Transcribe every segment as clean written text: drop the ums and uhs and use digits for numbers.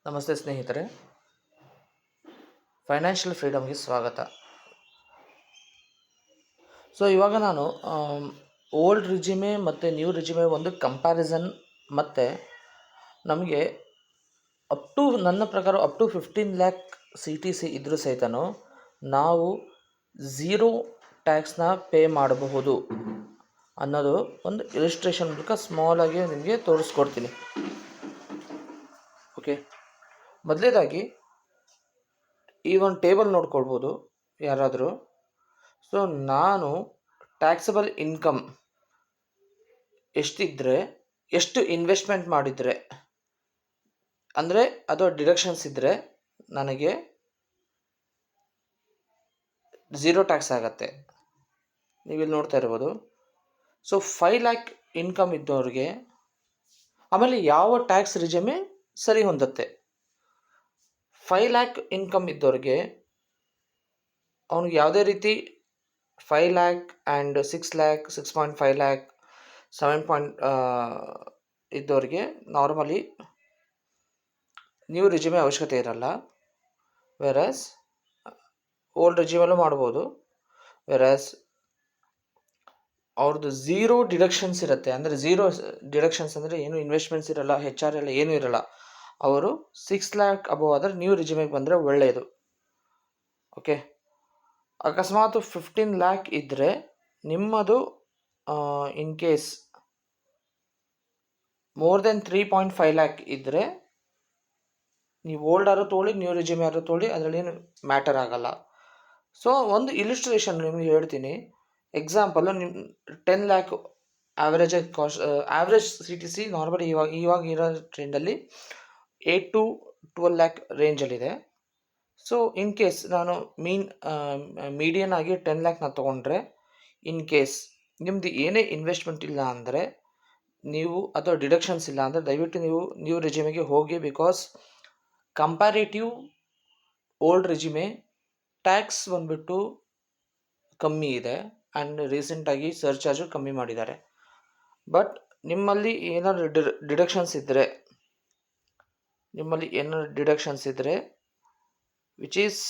ನಮಸ್ತೆ ಸ್ನೇಹಿತರೆ, ಫೈನಾನ್ಷಿಯಲ್ ಫ್ರೀಡಮ್ಗೆ ಸ್ವಾಗತ. ಸೊ ಇವಾಗ ನಾನು ಓಲ್ಡ್ ರಿಜಿಮೆ ಮತ್ತು ನ್ಯೂ ರಿಜಿಮೆ ಒಂದು ಕಂಪ್ಯಾರಿಸನ್ ಮತ್ತು ನಮಗೆ ನನ್ನ ಪ್ರಕಾರ ಅಪ್ ಟು 15 ಲ್ಯಾಕ್ CTC ಇದ್ದರೂ ಸಹಿತನೂ ನಾವು ಝೀರೋ ಟ್ಯಾಕ್ಸ್ನ ಪೇ ಮಾಡಬಹುದು ಅನ್ನೋದು ಒಂದು ಇಲಿಸ್ಟ್ರೇಷನ್ ಮೂಲಕ ಸ್ಮಾಲಾಗಿ ನಿಮಗೆ ತೋರಿಸ್ಕೊಡ್ತೀನಿ. ಓಕೆ, ಮೊದಲೇದಾಗಿ ಈ ಒಂದು ಟೇಬಲ್ ನೋಡ್ಕೊಳ್ಬೋದು ಯಾರಾದರೂ. ಸೊ ನಾನು ಟ್ಯಾಕ್ಸಬಲ್ ಇನ್ಕಮ್ ಎಷ್ಟಿದ್ದರೆ, ಎಷ್ಟು ಇನ್ವೆಸ್ಟ್ಮೆಂಟ್ ಮಾಡಿದರೆ ಅಂದರೆ ಅದು ಡಿಡಕ್ಷನ್ಸ್ ಇದ್ದರೆ ನನಗೆ ಝೀರೋ ಟ್ಯಾಕ್ಸ್ ಆಗತ್ತೆ. ನೀವಿಲ್ಲಿ ನೋಡ್ತಾ ಇರ್ಬೋದು. ಸೊ 5 ಲ್ಯಾಕ್ ಇನ್ಕಮ್ ಇದ್ದವ್ರಿಗೆ ಆಮೇಲೆ ಯಾವ ಟ್ಯಾಕ್ಸ್ ರಿಜಿಮೆ ಸರಿ ಹೊಂದುತ್ತೆ. 5 ಲ್ಯಾಕ್ ಇನ್ಕಮ್ ಇದ್ದವ್ರಿಗೆ ಅವನಿಗೆ ಯಾವುದೇ ರೀತಿ 5 ಲ್ಯಾಕ್ ಆ್ಯಂಡ್ 6 ಲ್ಯಾಕ್ 6.5 ಲ್ಯಾಕ್ 7 ಇದ್ದವ್ರಿಗೆ ನಾರ್ಮಲಿ ನ್ಯೂ ರಿಜಿಮೆ ಅವಶ್ಯಕತೆ ಇರಲ್ಲ. ವೆರಾಸ್ ಓಲ್ಡ್ ರಿಜಿಮಲ್ಲೂ ಮಾಡ್ಬೋದು. ವೆರಾಸ್ ಅವ್ರದ್ದು ಝೀರೋ ಡಿಡಕ್ಷನ್ಸ್ ಇರುತ್ತೆ. ಅಂದರೆ ಝೀರೋ ಡಿಡಕ್ಷನ್ಸ್ ಅಂದರೆ ಏನು ಇನ್ವೆಸ್ಟ್ಮೆಂಟ್ಸ್ ಇರಲ್ಲ, HR ಎಲ್ಲ ಏನೂ ಇರಲ್ಲ. ಅವರು 6 ಲ್ಯಾಕ್ ಅಬೋವ್ ಆದರೆ ನ್ಯೂ ರಿಜಿಮೆಗೆ ಬಂದರೆ ಒಳ್ಳೆಯದು. ಓಕೆ, ಅಕಸ್ಮಾತ್ 15 ಲ್ಯಾಕ್ ಇದ್ದರೆ ನಿಮ್ಮದು in case more than 3.5 lakh ಇದ್ದರೆ ನೀವು ಓಲ್ಡ್ ಆರು ತೊಗೊಳ್ಳಿ, ನ್ಯೂ ರಿಜಿಮ್ ಯಾರು ತೊಗೊಳ್ಳಿ, ಅದರಲ್ಲೇನು ಮ್ಯಾಟರ್ ಆಗಲ್ಲ. ಸೊ ಒಂದು ಇಲಿಸ್ಟ್ರೇಷನ್ ನಿಮಗೆ ಹೇಳ್ತೀನಿ. ಎಕ್ಸಾಂಪಲು ನಿಮ್ಮ 10 ಲ್ಯಾಕ್ ಆ್ಯಾವ್ರೇಜಾಗಿ ಆ್ಯಾವ್ರೇಜ್ CTC ನಾರ್ಮಲಿ ಇವಾಗ ಇರೋ ಟ್ರೆಂಡಲ್ಲಿ 8 to 12 ಲ್ಯಾಕ್ ರೇಂಜಲ್ಲಿದೆ. ಸೊ ಇನ್ ಕೇಸ್ ನಾನು ಮೀಡಿಯನ್ ಆಗಿ 10 ಲ್ಯಾಕ್ನ ತೊಗೊಂಡ್ರೆ, ಇನ್ ಕೇಸ್ ನಿಮ್ಮದು ಏನೇ ಇನ್ವೆಸ್ಟ್ಮೆಂಟ್ ಇಲ್ಲ ಅಂದರೆ ನೀವು ಅಥವಾ ಡಿಡಕ್ಷನ್ಸ್ ಇಲ್ಲ ಅಂದರೆ ದಯವಿಟ್ಟು ನೀವು ನ್ಯೂ ರೆಜಿಮೆಗೆ ಹೋಗಿ. ಬಿಕಾಸ್ ಕಂಪ್ಯಾರೇಟಿವ್ ಓಲ್ಡ್ ರೆಜಿಮೆ ಟ್ಯಾಕ್ಸ್ ಬಂದ್ಬಿಟ್ಟು ಕಮ್ಮಿ ಇದೆ ಆ್ಯಂಡ್ ರೀಸೆಂಟಾಗಿ ಸರ್ಚಾರ್ಜು ಕಮ್ಮಿ ಮಾಡಿದ್ದಾರೆ. ಬಟ್ ನಿಮ್ಮಲ್ಲಿ ಏನಾದರೂ ಡಿಡಕ್ಷನ್ಸ್ ಇದ್ದರೆ which is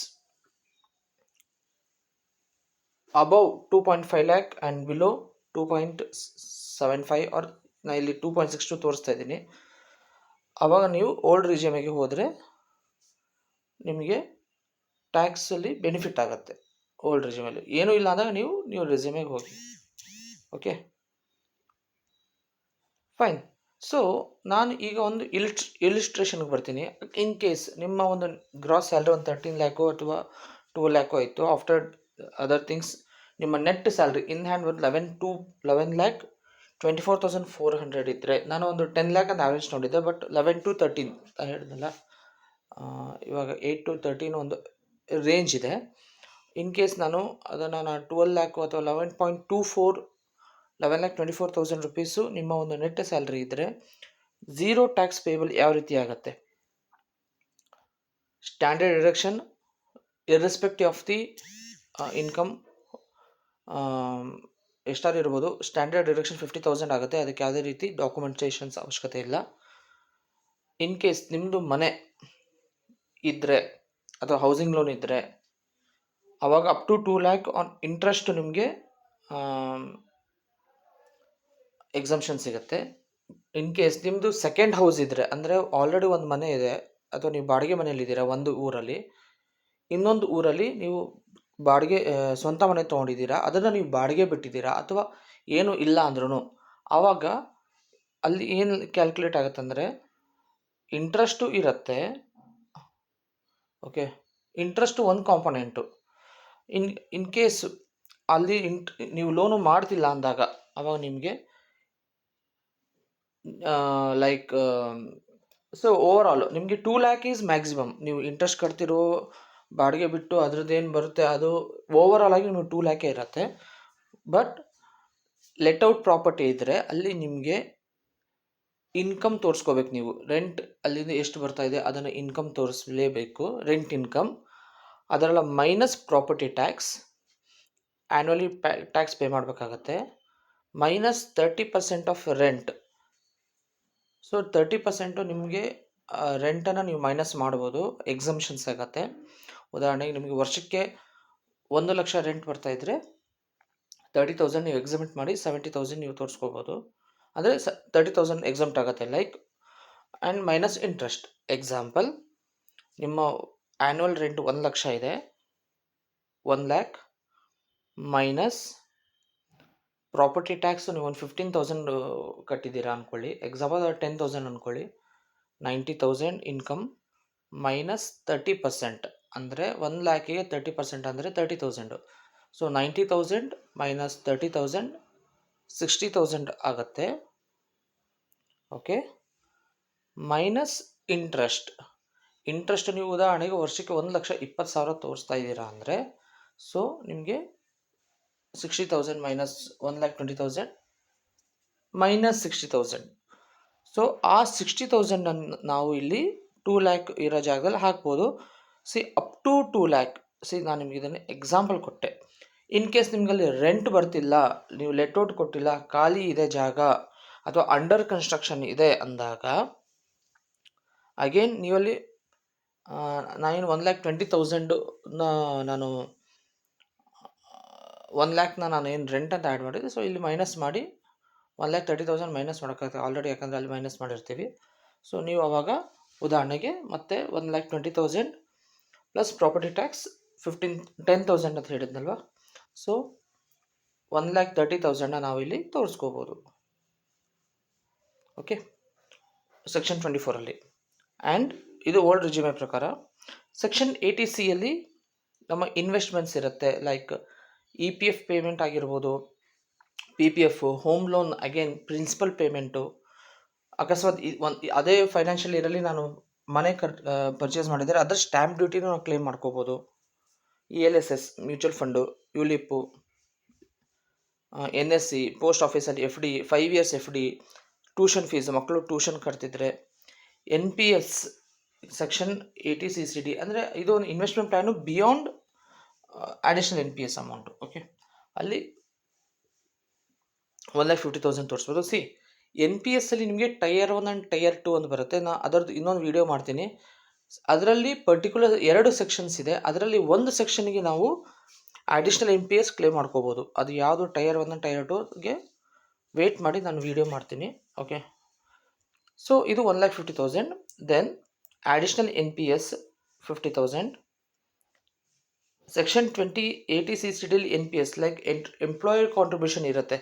above 2.5 lakh and below 2.75 or ನಾನು ಇಲ್ಲಿ 2.62 ತೋರಿಸ್ತಾ ಇದ್ದೀನಿ. ಆವಾಗ ನೀವು ಓಲ್ಡ್ ರಿಜಿಮೆಗೆ ಹೋದರೆ ನಿಮಗೆ ಟ್ಯಾಕ್ಸಲ್ಲಿ ಬೆನಿಫಿಟ್ ಆಗುತ್ತೆ. ಓಲ್ಡ್ ರಿಜಿಮಲ್ಲಿ ಏನೂ ಇಲ್ಲ ಅಂದಾಗ ನೀವು ನ್ಯೂ ರಿಜಿಮೆಗೆ ಹೋಗಿ. Okay, fine. ಸೊ ನಾನು ಈಗ ಒಂದು ಇಲಿಸ್ಟ್ರೇಷನ್ಗೆ ಬರ್ತೀನಿ. ಇನ್ ಕೇಸ್ ನಿಮ್ಮ ಒಂದು ಗ್ರಾಸ್ ಸ್ಯಾಲ್ರಿ ಒಂದು 13 ಲ್ಯಾಕೋ ಅಥವಾ 12 ಲ್ಯಾಕೋ ಆಯಿತು. ಆಫ್ಟರ್ ಅದರ್ ಥಿಂಗ್ಸ್ ನಿಮ್ಮ ನೆಟ್ ಸ್ಯಾಲ್ರಿ ಇನ್ ಹ್ಯಾಂಡ್ ಒಂದು 11 ಲ್ಯಾಕ್ 24,400 ಇದ್ದರೆ, ನಾನು ಒಂದು 10 ಲ್ಯಾಕ್ ಅಂತ ಆ್ಯಾವ್ರೇಜ್ ನೋಡಿದ್ದೆ. ಬಟ್ 11 to 13 ಹೇಳಿದ್ನಲ್ಲ, ಇವಾಗ 8 to 13 ಒಂದು ರೇಂಜ್ ಇದೆ. ಇನ್ ಕೇಸ್ ನಾನು ಅದನ್ನು 12 ಲ್ಯಾಕು ಅಥವಾ 11,24,000 ರುಪೀಸು ನಿಮ್ಮ ಒಂದು ನೆಟ್ ಸ್ಯಾಲ್ರಿ ಇದ್ದರೆ ಝೀರೋ ಟ್ಯಾಕ್ಸ್ ಪೇಬಲ್ ಯಾವ ರೀತಿ ಆಗುತ್ತೆ. Standard deduction irrespective of the income ಎಷ್ಟಾರು ಇರ್ಬೋದು. ಸ್ಟ್ಯಾಂಡರ್ಡ್ ಡಿಡಕ್ಷನ್ 50,000 ಆಗುತ್ತೆ. ಅದಕ್ಕೆ ಯಾವುದೇ ರೀತಿ ಡಾಕ್ಯುಮೆಂಟೇಷನ್ಸ್ ಅವಶ್ಯಕತೆ ಇಲ್ಲ. ಇನ್ ಕೇಸ್ ನಿಮ್ಮದು ಮನೆ ಇದ್ದರೆ ಅಥವಾ ಹೌಸಿಂಗ್ ಲೋನ್ ಇದ್ದರೆ ಆವಾಗ up to 2 lakh on interest ನಿಮಗೆ ಎಕ್ಸಂಪ್ಷನ್ ಸಿಗುತ್ತೆ. ಇನ್ ಕೇಸ್ ನಿಮ್ಮದು ಸೆಕೆಂಡ್ ಹೌಸ್ ಇದ್ದರೆ, ಅಂದರೆ ಆಲ್ರೆಡಿ ಒಂದು ಮನೆ ಇದೆ ಅಥವಾ ನೀವು ಬಾಡಿಗೆ ಮನೆಯಲ್ಲಿದ್ದೀರಾ ಒಂದು ಊರಲ್ಲಿ, ಇನ್ನೊಂದು ಊರಲ್ಲಿ ನೀವು ಬಾಡಿಗೆ ಸ್ವಂತ ಮನೆ ತೊಗೊಂಡಿದ್ದೀರಾ, ಅದನ್ನು ನೀವು ಬಾಡಿಗೆ ಬಿಟ್ಟಿದ್ದೀರಾ ಅಥವಾ ಏನೂ ಇಲ್ಲ ಅಂದ್ರೂ ಆವಾಗ ಅಲ್ಲಿ ಏನು ಕ್ಯಾಲ್ಕುಲೇಟ್ ಆಗುತ್ತಂದರೆ ಇಂಟ್ರೆಸ್ಟು ಇರುತ್ತೆ. ಓಕೆ, ಇಂಟ್ರೆಸ್ಟು ಒಂದು ಕಾಂಪೊನೆಂಟು. ಇನ್ ಕೇಸ್ ಅಲ್ಲಿ ನೀವು ಲೋನು ಮಾಡ್ತಿಲ್ಲ ಅಂದಾಗ ಅವಾಗ ನಿಮಗೆ ಲೈಕ್ ಸೊ ಓವರ್ ಆಲ್ ನಿಮಗೆ 2 ಲ್ಯಾಕ್ ಈಸ್ ಮ್ಯಾಕ್ಸಿಮಮ್. ನೀವು ಇಂಟ್ರೆಸ್ಟ್ ಕಟ್ತಿರೋ ಬಾಡಿಗೆ ಬಿಟ್ಟು ಅದ್ರದ್ದೇನು ಬರುತ್ತೆ ಅದು ಓವರ್ ಆಲ್ ಆಗಿ ನಿಮಗೆ 2 ಲ್ಯಾಕೇ ಇರುತ್ತೆ. ಬಟ್ ಲೆಟ್ ಔಟ್ ಪ್ರಾಪರ್ಟಿ ಇದ್ದರೆ ಅಲ್ಲಿ ನಿಮಗೆ ಇನ್ಕಮ್ ತೋರಿಸ್ಕೋಬೇಕು. ನೀವು ರೆಂಟ್ ಅಲ್ಲಿಂದ ಎಷ್ಟು ಬರ್ತಾ ಇದೆ ಅದನ್ನು ಇನ್ಕಮ್ ತೋರಿಸಲೇಬೇಕು. ರೆಂಟ್ ಇನ್ಕಮ್ ಅದರೆಲ್ಲ minus property tax annually tax pay ಮಾಡಬೇಕಾಗತ್ತೆ. Minus 30% of rent. ಸೊ 30% ನಿಮಗೆ ರೆಂಟನ್ನು ನೀವು ಮೈನಸ್ ಮಾಡ್ಬೋದು, ಎಕ್ಸಮ್ಷನ್ಸ್ ಆಗುತ್ತೆ. ಉದಾಹರಣೆಗೆ ನಿಮಗೆ ವರ್ಷಕ್ಕೆ 1,00,000 ರೆಂಟ್ ಬರ್ತಾಯಿದ್ರೆ 30,000 ನೀವು ಎಕ್ಸಮಿಟ್ ಮಾಡಿ 70,000 ನೀವು ತೋರಿಸ್ಕೋಬೋದು. ಅಂದರೆ 30,000 ಎಕ್ಸಮ್ಟ್ ಆಗುತ್ತೆ like. And minus interest. Example, ನಿಮ್ಮ ಆ್ಯನ್ಯುವಲ್ ರೆಂಟ್ 1,00,000 ಇದೆ, 1,00,000 ಮೈನಸ್ ಪ್ರಾಪರ್ಟಿ ಟ್ಯಾಕ್ಸ್ ನೀವು ಒಂದು 15,000 ಕಟ್ಟಿದ್ದೀರಾ ಅಂದ್ಕೊಳ್ಳಿ. ಎಕ್ಸಾಂಪಲ್ 10,000 ಅಂದ್ಕೊಳ್ಳಿ. 90,000 ಇನ್ಕಮ್ ಮೈನಸ್ 30%, ಅಂದರೆ 1,00,000ಗೆ 30% ಅಂದರೆ 30,000. ಸೊ 90,000 ಮೈನಸ್ 30,000 60,000 ಆಗುತ್ತೆ. ಓಕೆ, ಮೈನಸ್ ಇಂಟ್ರೆಸ್ಟ್ ನೀವು ಉದಾಹರಣೆಗೆ ವರ್ಷಕ್ಕೆ 1,20,000 ತೋರಿಸ್ತಾ ಇದ್ದೀರಾ ಅಂದರೆ, ಸೊ ನಿಮಗೆ 60,000 ಮೈನಸ್ 1,20,000 ಮೈನಸ್ 60,000. ಸೊ ಆ 60,000 ನಾವು ಇಲ್ಲಿ 2,00,000 ಇರೋ ಜಾಗದಲ್ಲಿ ಹಾಕ್ಬೋದು. Up to 2,00,000. ನಾನು ನಿಮಗೆ ಇದನ್ನು ಎಕ್ಸಾಂಪಲ್ ಕೊಟ್ಟೆ. ಇನ್ ಕೇಸ್ ನಿಮಗಲ್ಲಿ ರೆಂಟ್ ಬರ್ತಿಲ್ಲ, ನೀವು ಲೆಟ್ಔಟ್ ಕೊಟ್ಟಿಲ್ಲ, ಖಾಲಿ ಇದೆ ಜಾಗ ಅಥವಾ ಅಂಡರ್ ಕನ್ಸ್ಟ್ರಕ್ಷನ್ ಇದೆ ಅಂದಾಗ ಅಗೇನ್ ನೀವಲ್ಲಿ ನಾನು 1,20,000 ನಾನು 1,00,000 ನಾನು ಏನು ರೆಂಟ್ ಅಂತ ಆ್ಯಡ್ ಮಾಡಿದೆ. ಸೊ ಇಲ್ಲಿ ಮೈನಸ್ ಮಾಡಿ 1,30,000 ಮೈನಸ್ ಮಾಡೋಕ್ಕಾಗುತ್ತೆ ಆಲ್ರೆಡಿ, ಯಾಕಂದರೆ ಅಲ್ಲಿ ಮೈನಸ್ ಮಾಡಿರ್ತೀವಿ. ಸೊ ನೀವು ಅವಾಗ ಉದಾಹರಣೆಗೆ ಮತ್ತೆ 1,20,000 ಪ್ಲಸ್ ಪ್ರಾಪರ್ಟಿ ಟ್ಯಾಕ್ಸ್ 10,000 ಅಂತ ಹೇಳಿದ್ನಲ್ವ. ಸೊ 1,30,000 ನಾವು ಇಲ್ಲಿ ತೋರಿಸ್ಕೋಬೋದು. ಓಕೆ, ಸೆಕ್ಷನ್ 24ಅಲ್ಲಿ. ಆ್ಯಂಡ್ ಇದು ಓಲ್ಡ್ ರಿಜಿಮೆ ಪ್ರಕಾರ. ಸೆಕ್ಷನ್ 80C ನಮ್ಮ ಇನ್ವೆಸ್ಟ್ಮೆಂಟ್ಸ್ ಇರುತ್ತೆ, ಲೈಕ್ EPF ಪೇಮೆಂಟ್ ಆಗಿರ್ಬೋದು, PPF, home loan, again principal payment. ಅಕಸ್ಮಾತ್ ಅದೇ ಫೈನಾನ್ಷಿಯಲ್ ಇಯರಲ್ಲಿ ನಾನು ಮನೆ ಪರ್ಚೇಸ್ ಮಾಡಿದರೆ ಅದರ ಸ್ಟ್ಯಾಂಪ್ ಡ್ಯೂಟಿನೂ ನಾವು ಕ್ಲೇಮ್ ಮಾಡ್ಕೋಬೋದು. ELSS, mutual fund, ULIP, NSC, post ಆಫೀಸಲ್ಲಿ FD, 5 years FD, tuition fees, ಮಕ್ಕಳು ಟ್ಯೂಷನ್ ಕಟ್ತಿದ್ರೆ, NPS, ಸೆಕ್ಷನ್ 80CCD, ಅಂದರೆ ಇದು ಒಂದು investment plan beyond additional NPS amount. Okay, ಅಲ್ಲಿ 1,50,000 ತೋರಿಸ್ಬೋದು. NPS ಅಲ್ಲಿ ನಿಮಗೆ ಟೈರ್ 1 ಆ್ಯಂಡ್ ಟೈರ್ 2 ಅಂತ ಬರುತ್ತೆ. ಅದರದ್ದು ಇನ್ನೊಂದು ವೀಡಿಯೋ ಮಾಡ್ತೀನಿ. ಅದರಲ್ಲಿ ಪರ್ಟಿಕ್ಯುಲರ್ 2 ಸೆಕ್ಷನ್ಸ್ ಇದೆ. ಅದರಲ್ಲಿ ಒಂದು ಸೆಕ್ಷನ್ಗೆ ನಾವು ಅಡಿಷ್ನಲ್ NPS ಕ್ಲೇಮ್ ಮಾಡ್ಕೋಬೋದು. ಅದು ಯಾವುದು ಟೈರ್ 1 ಆ್ಯಂಡ್ ಟೈರ್ 2ಗೆ ವೇಟ್ ಮಾಡಿ ನಾನು ವೀಡಿಯೋ ಮಾಡ್ತೀನಿ. ಓಕೆ, ಸೊ ಇದು 1,50,000. Then additional NPS 50,000. Section 80CCD NPS like employer contribution ಇರುತ್ತೆ.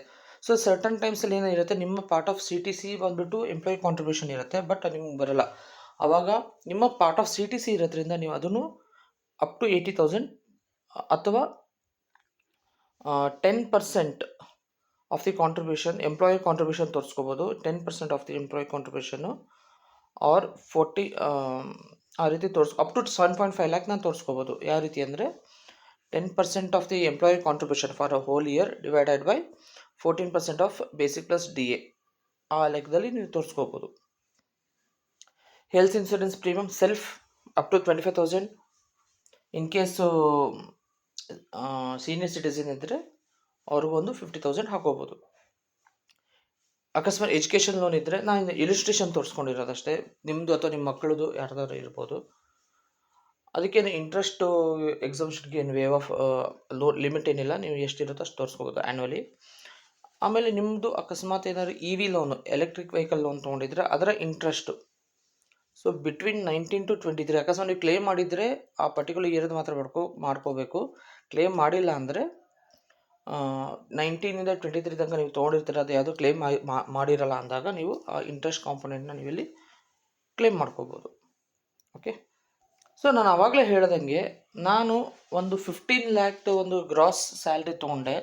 ಸೊ ಸರ್ಟನ್ ಟೈಮ್ಸಲ್ಲಿ ಏನಿರುತ್ತೆ, ನಿಮ್ಮ ಪಾರ್ಟ್ ಆಫ್ CTC ಬಂದುಬಿಟ್ಟು ಎಂಪ್ಲಾಯಿ ಕಾಂಟ್ರಿಬ್ಯೂಷನ್ ಇರುತ್ತೆ, ಬಟ್ ನಿಮ್ಗೆ ಬರೋಲ್ಲ. ಆವಾಗ ನಿಮ್ಮ ಪಾರ್ಟ್ ಆಫ್ CTC ಇರೋದ್ರಿಂದ ನೀವು ಅದನ್ನು ಅಪ್ ಟು 80,000 ಅಥವಾ 10% of the contribution, employee contribution ತೋರಿಸ್ಕೋಬೋದು. 10% ಆಫ್ ದಿ ಎಂಪ್ಲಾಯಿ ಕಾಂಟ್ರಿಬ್ಯೂಷನ್ನು ಆರ್ 40 ಆ ರೀತಿ ಅಪ್ ಟು 7.5 lakh ನಾನು ತೋರಿಸ್ಕೋಬೋದು. ಯಾವ ರೀತಿ ಅಂದರೆ 10% of the employee contribution for a whole year divided by 14% of basic plus DA, ಆ ಲೆಕ್ಕದಲ್ಲಿ ನೀವು ತೋರಿಸ್ಕೋಬೋದು. Health insurance premium self up to 25,000. In case senior citizen ಇದ್ದರೆ ಅವ್ರಿಗೂ ಒಂದು 50,000 ಹಾಕೋಬೋದು. ಅಕಸ್ಮಾತ್ ಎಜುಕೇಷನ್ ಲೋನ್ ಇದ್ದರೆ ನಾನು ಇಲಿಸ್ಟ್ರೇಷನ್ ತೋರಿಸ್ಕೊಂಡಿರೋದಷ್ಟೇ, ನಿಮ್ಮದು ಅಥವಾ ನಿಮ್ಮ ಮಕ್ಕಳದು ಯಾರ್ದಾದ್ರು ಇರ್ಬೋದು. ಅದಕ್ಕೇನು ಇಂಟ್ರೆಸ್ಟು ಎಕ್ಸಾಮ್ಷನ್ಗೆ ಏನು ವೇವ್ ಆಫ್ ಲೋನ್ ಲಿಮಿಟ್ ಏನಿಲ್ಲ, ನೀವು ಎಷ್ಟಿರುತ್ತೋ ಅಷ್ಟು ತೋರಿಸ್ಕೋಬೋದು ಆ್ಯನ್ಯುವಲಿ. ಆಮೇಲೆ ನಿಮ್ಮದು ಅಕಸ್ಮಾತ್ ಏನಾದ್ರು EV loan, electric vehicle loan ತೊಗೊಂಡಿದ್ರೆ ಅದರ ಇಂಟ್ರೆಸ್ಟು ಸೊ ಬಿಟ್ವೀನ್ 19 to 23. ಅಕಸ್ಮಾತ್ ನೀವು ಕ್ಲೇಮ್ ಮಾಡಿದರೆ ಆ ಪರ್ಟಿಕ್ಯುಲರ್ ಇಯರ್ದು ಮಾತ್ರ ಮಾಡ್ಕೋಬೇಕು. ಕ್ಲೇಮ್ ಮಾಡಿಲ್ಲ ಅಂದರೆ 19 to 23 ತನಕ ನೀವು ತೊಗೊಂಡಿರ್ತೀರ, ಅದು ಯಾವುದೋ ಕ್ಲೇಮ್ ಮಾಡಿರಲ್ಲ ಅಂದಾಗ ನೀವು ಆ ಇಂಟ್ರೆಸ್ಟ್ ಕಾಂಪೊನೆಂಟ್ನ ನೀವು ಇಲ್ಲಿ ಕ್ಲೇಮ್ ಮಾಡ್ಕೋಬೋದು. ಓಕೆ, ಸೊ ನಾನು ಆವಾಗಲೇ ಹೇಳ್ದಂಗೆ ನಾನು ಒಂದು 15 lakh ಒಂದು ಗ್ರಾಸ್ ಸ್ಯಾಲ್ರಿ ತೊಗೊಂಡೆ.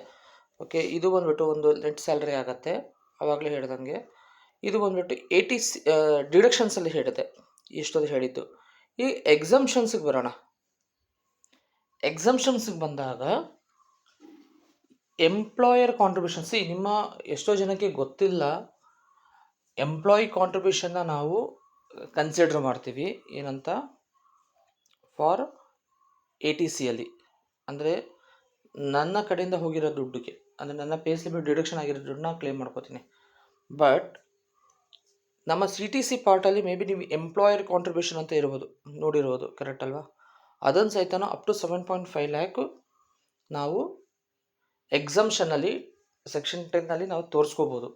ಓಕೆ, ಇದು ಬಂದುಬಿಟ್ಟು ಒಂದು ನೆಟ್ ಸ್ಯಾಲ್ರಿ ಆಗುತ್ತೆ. ಆವಾಗಲೇ ಹೇಳ್ದಂಗೆ ಇದು ಬಂದುಬಿಟ್ಟು 80 ಡಿಡಕ್ಷನ್ಸಲ್ಲಿ ಹೇಳಿದೆ, ಎಷ್ಟೊಂದು ಹೇಳಿದ್ದು. ಈ ಎಕ್ಸಮ್ಷನ್ಸಿಗೆ ಬರೋಣ. ಎಕ್ಸಮ್ಷನ್ಸಿಗೆ ಬಂದಾಗ ಎಂಪ್ಲಾಯರ್ ಕಾಂಟ್ರಿಬ್ಯೂಷನ್, ನಿಮ್ಮ ಎಷ್ಟೋ ಜನಕ್ಕೆ ಗೊತ್ತಿಲ್ಲ, ಎಂಪ್ಲಾಯಿ ಕಾಂಟ್ರಿಬ್ಯೂಷನ್ನ ನಾವು ಕನ್ಸಿಡರ್ ಮಾಡ್ತೀವಿ ಏನಂತ ಫಾರ್ 80Cಯಲ್ಲಿ, ಅಂದರೆ ನನ್ನ ಕಡೆಯಿಂದ ಹೋಗಿರೋ ದುಡ್ಡಿಗೆ, ಅಂದರೆ ನನ್ನ ಪೇ ಸ್ಲಿಪ್ ಡಿಡಕ್ಷನ್ ಆಗಿರೋ ದುಡ್ಡನ್ನ ಕ್ಲೇಮ್ ಮಾಡ್ಕೋತೀನಿ. ಬಟ್ ನಮ್ಮ CTC ಪಾರ್ಟಲ್ಲಿ ಮೇ ಬಿ ನೀವು ಎಂಪ್ಲಾಯರ್ ಕಾಂಟ್ರಿಬ್ಯೂಷನ್ ಅಂತ ಇರ್ಬೋದು, ನೋಡಿರ್ಬೋದು, ಕರೆಕ್ಟ್ ಅಲ್ವಾ? ಅದನ್ನು ಸಹಿತನೂ ಅಪ್ ಟು 7.5 ಲ್ಯಾಕ್ ನಾವು ಎಕ್ಸಮ್ಷನಲ್ಲಿ ಸೆಕ್ಷನ್ 10ನಲ್ಲಿ ನಾವು ತೋರಿಸ್ಕೋಬೋದು.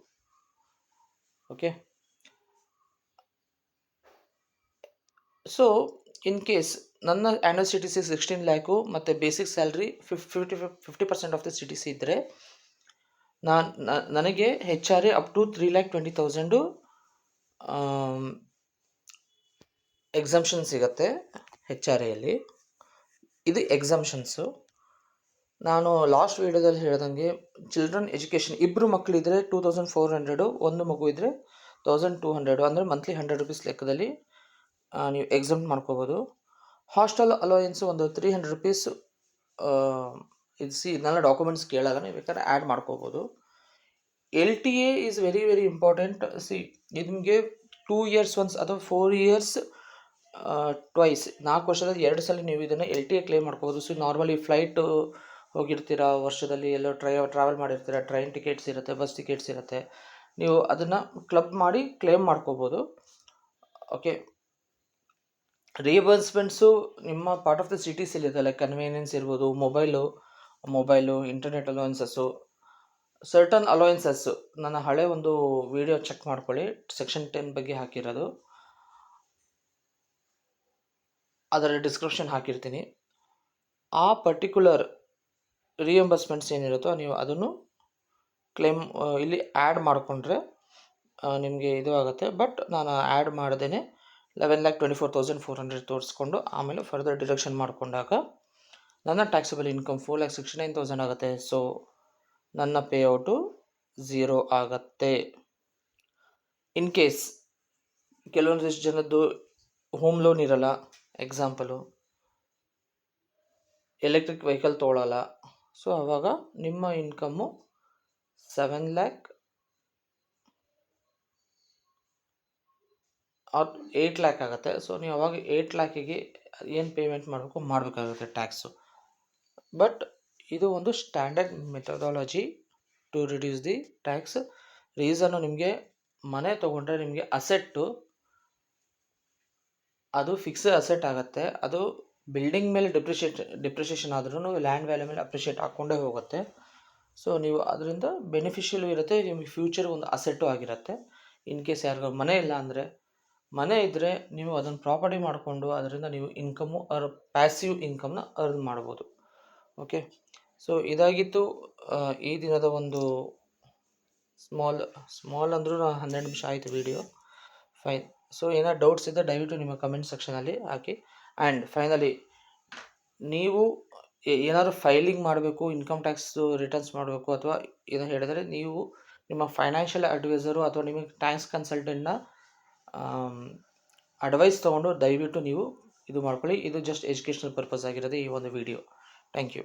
ಓಕೆ, ಸೊ ಇನ್ ಕೇಸ್ ನನ್ನ ಆ್ಯನ್ಯುವಲ್ CTC 16 ಲ್ಯಾಕು ಮತ್ತು basic salary 50% of the CTC ಇದ್ದರೆ ನನಗೆ HRA ಅಪ್ ಟು 3,20,000 ಎಕ್ಸಮ್ಷನ್ ಸಿಗುತ್ತೆ HRAಯಲ್ಲಿ. ಇದು ಎಕ್ಸಮ್ಷನ್ಸು. ನಾನು ಲಾಸ್ಟ್ ವೀಡಿಯೋದಲ್ಲಿ ಹೇಳ್ದಂಗೆ ಚಿಲ್ಡ್ರನ್ ಎಜುಕೇಷನ್ ಇಬ್ಬರು ಮಕ್ಕಳಿದ್ರೆ 2,400, ಒಂದು ಮಗು ಇದ್ದರೆ 1,200, ಅಂದರೆ ಮಂತ್ಲಿ 100 ರೂಪೀಸ್ ಲೆಕ್ಕದಲ್ಲಿ ನೀವು ಎಕ್ಸಮ್ ಮಾಡ್ಕೋಬೋದು. ಹಾಸ್ಟೆಲ್ ಅಲೋಯೆನ್ಸು ಒಂದು 300 ರೂಪೀಸ್. ಇದನ್ನೆಲ್ಲ ಡಾಕ್ಯುಮೆಂಟ್ಸ್ ಕೇಳಲ್ಲ, ನೀವು ಬೇಕಾದ್ರೆ ಆ್ಯಡ್ ಮಾಡ್ಕೋಬೋದು. LTA is very very important. ನಿಮಗೆ 2 ಇಯರ್ಸ್ ಒನ್ಸ್ ಅಥವಾ 4 ಇಯರ್ಸ್ ಟ್ವೈಸ್, 4 ವರ್ಷದಲ್ಲಿ 2 ಸಲ ನೀವು ಇದನ್ನು LTA ಕ್ಲೇಮ್ ಮಾಡ್ಕೋಬೋದು. ಸೊ ನಾರ್ಮಲಿ ಫ್ಲೈಟ್ ಹೋಗಿರ್ತೀರ, ವರ್ಷದಲ್ಲಿ ಎಲ್ಲೋ ಟ್ರಾವೆಲ್ ಮಾಡಿರ್ತೀರ, ಟ್ರೈನ್ ಟಿಕೆಟ್ಸ್ ಇರುತ್ತೆ, ಬಸ್ ಟಿಕೆಟ್ಸ್ ಇರುತ್ತೆ, ನೀವು ಅದನ್ನು ಕ್ಲಬ್ ಮಾಡಿ ಕ್ಲೇಮ್ ಮಾಡ್ಕೋಬೋದು. ಓಕೆ, ರಿಯಂಬರ್ಸ್ಮೆಂಟ್ಸು ನಿಮ್ಮ ಪಾರ್ಟ್ ಆಫ್ ದ CTCಲಿ ಇದೆ, ಲೈಕ್ ಕನ್ವೀನಿಯನ್ಸ್ ಇರ್ಬೋದು, ಮೊಬೈಲು, ಇಂಟರ್ನೆಟ್ ಅಲೋಯೆನ್ಸಸ್ಸು, ಸರ್ಟನ್ ಅಲೋಯೆನ್ಸಸ್ಸು. ನನ್ನ ಹಳೆ ಒಂದು ವಿಡಿಯೋ ಚೆಕ್ ಮಾಡ್ಕೊಳ್ಳಿ, ಸೆಕ್ಷನ್ 10 ಬಗ್ಗೆ ಹಾಕಿರೋದು, ಅದರ ಡಿಸ್ಕ್ರಿಪ್ಷನ್ ಹಾಕಿರ್ತೀನಿ. ಆ ಪರ್ಟಿಕ್ಯುಲರ್ ರಿಯಂಬರ್ಸ್ಮೆಂಟ್ಸ್ ಏನಿರುತ್ತೋ ನೀವು ಅದನ್ನು ಕ್ಲೇಮ್ ಇಲ್ಲಿ ಆ್ಯಡ್ ಮಾಡಿಕೊಂಡ್ರೆ ನಿಮಗೆ ಇದು ಆಗುತ್ತೆ. ಬಟ್ ನಾನು ಆ್ಯಡ್ ಮಾಡ್ದೇ 11,24,400 ತೋರಿಸ್ಕೊಂಡು ಆಮೇಲೆ ಫರ್ದರ್ ಡಿಡಕ್ಷನ್ ಮಾಡಿಕೊಂಡಾಗ ನನ್ನ ಟ್ಯಾಕ್ಸಬಲ್ ಇನ್ಕಮ್ 4,69,000 ಆಗುತ್ತೆ. ಸೊ ನನ್ನ ಪೇಔಟು 0 ಆಗುತ್ತೆ. ಇನ್ ಕೇಸ್ ಕೆಲವೊಂದಿಷ್ಟು ಜನದ್ದು ಹೋಮ್ ಲೋನ್ ಇರಲ್ಲ, ಎಕ್ಸಾಂಪಲು ಎಲೆಕ್ಟ್ರಿಕ್ ವೆಹಿಕಲ್ ತೊಗೊಳ್ಳಲ್ಲ, ಸೊ ಆವಾಗ ನಿಮ್ಮ ಇನ್ಕಮ್ಮು 7 ಲ್ಯಾಕ್ ಆರ್ 8 ಲ್ಯಾಕ್ ಆಗುತ್ತೆ. ಸೊ ನೀವು ಅವಾಗ 8 ಲ್ಯಾಕಿಗೆ ಏನು ಪೇಮೆಂಟ್ ಮಾಡಬೇಕಾಗುತ್ತೆ ಟ್ಯಾಕ್ಸು. ಬಟ್ ಇದು ಒಂದು standard methodology to reduce the tax. Reason ನಿಮಗೆ ಮನೆ ತೊಗೊಂಡ್ರೆ ನಿಮಗೆ ಅಸೆಟ್ಟು ಅದು ಫಿಕ್ಸ್ಡ್ ಅಸೆಟ್ ಆಗುತ್ತೆ. ಅದು ಬಿಲ್ಡಿಂಗ್ ಮೇಲೆ ಡಿಪ್ರಿಷಿಯೇಷನ್ ಆದ್ರೂ ಲ್ಯಾಂಡ್ ವ್ಯಾಲ್ಯೂ ಮೇಲೆ ಅಪ್ರಿಷಿಯೇಟ್ ಹಾಕ್ಕೊಂಡೇ ಹೋಗುತ್ತೆ. ಸೊ ನೀವು ಅದರಿಂದ ಬೆನಿಫಿಷಿಯಲು ಇರುತ್ತೆ, ನಿಮಗೆ ಫ್ಯೂಚರ್ ಒಂದು ಅಸೆಟ್ಟು ಆಗಿರುತ್ತೆ. ಇನ್ ಕೇಸ್ ಯಾರಿಗೂ ಮನೆ ಇಲ್ಲ ಅಂದರೆ, ಮನೆ ಇದ್ದರೆ ನೀವು ಅದನ್ನು ಪ್ರಾಪರ್ಟಿ ಮಾಡಿಕೊಂಡು ಅದರಿಂದ ನೀವು ಇನ್ಕಮ್ಮು ಪ್ಯಾಸಿವ್ ಇನ್ಕಮ್ನ ಅರ್ನ್ ಮಾಡ್ಬೋದು. ಓಕೆ, ಸೊ ಇದಾಗಿತ್ತು ಈ ದಿನದ ಒಂದು ಸ್ಮಾಲ್ ಅಂದರೂ 12 ನಿಮಿಷ ಆಯಿತು ವಿಡಿಯೋ. ಫೈನ್. ಸೊ ಏನಾದ್ರು ಡೌಟ್ಸ್ ಇದ್ದರೆ ದಯವಿಟ್ಟು ನಿಮ್ಮ ಕಮೆಂಟ್ ಸೆಕ್ಷನಲ್ಲಿ ಹಾಕಿ. ಆ್ಯಂಡ್ ಫೈನಲಿ ನೀವು ಏನಾದರೂ ಫೈಲಿಂಗ್ ಮಾಡಬೇಕು, ಇನ್ಕಮ್ ಟ್ಯಾಕ್ಸ್ ರಿಟರ್ನ್ಸ್ ಮಾಡಬೇಕು ಅಥವಾ ಏನೋ ಹೇಳಿದರೆ ನೀವು ನಿಮ್ಮ ಫೈನಾನ್ಷಿಯಲ್ ಅಡ್ವೈಸರು ಅಥವಾ ನಿಮಗೆ ಟ್ಯಾಕ್ಸ್ ಕನ್ಸಲ್ಟೆಂಟ್ನ ಅಡ್ವೈಸ್ ತೊಗೊಂಡು ದಯವಿಟ್ಟು ನೀವು ಇದು ಮಾಡ್ಕೊಳ್ಳಿ. ಇದು ಜಸ್ಟ್ ಎಜುಕೇಷನಲ್ ಪರ್ಪಸ್ ಆಗಿರೋದು ಈ ಒಂದು ವಿಡಿಯೋ. Thank you.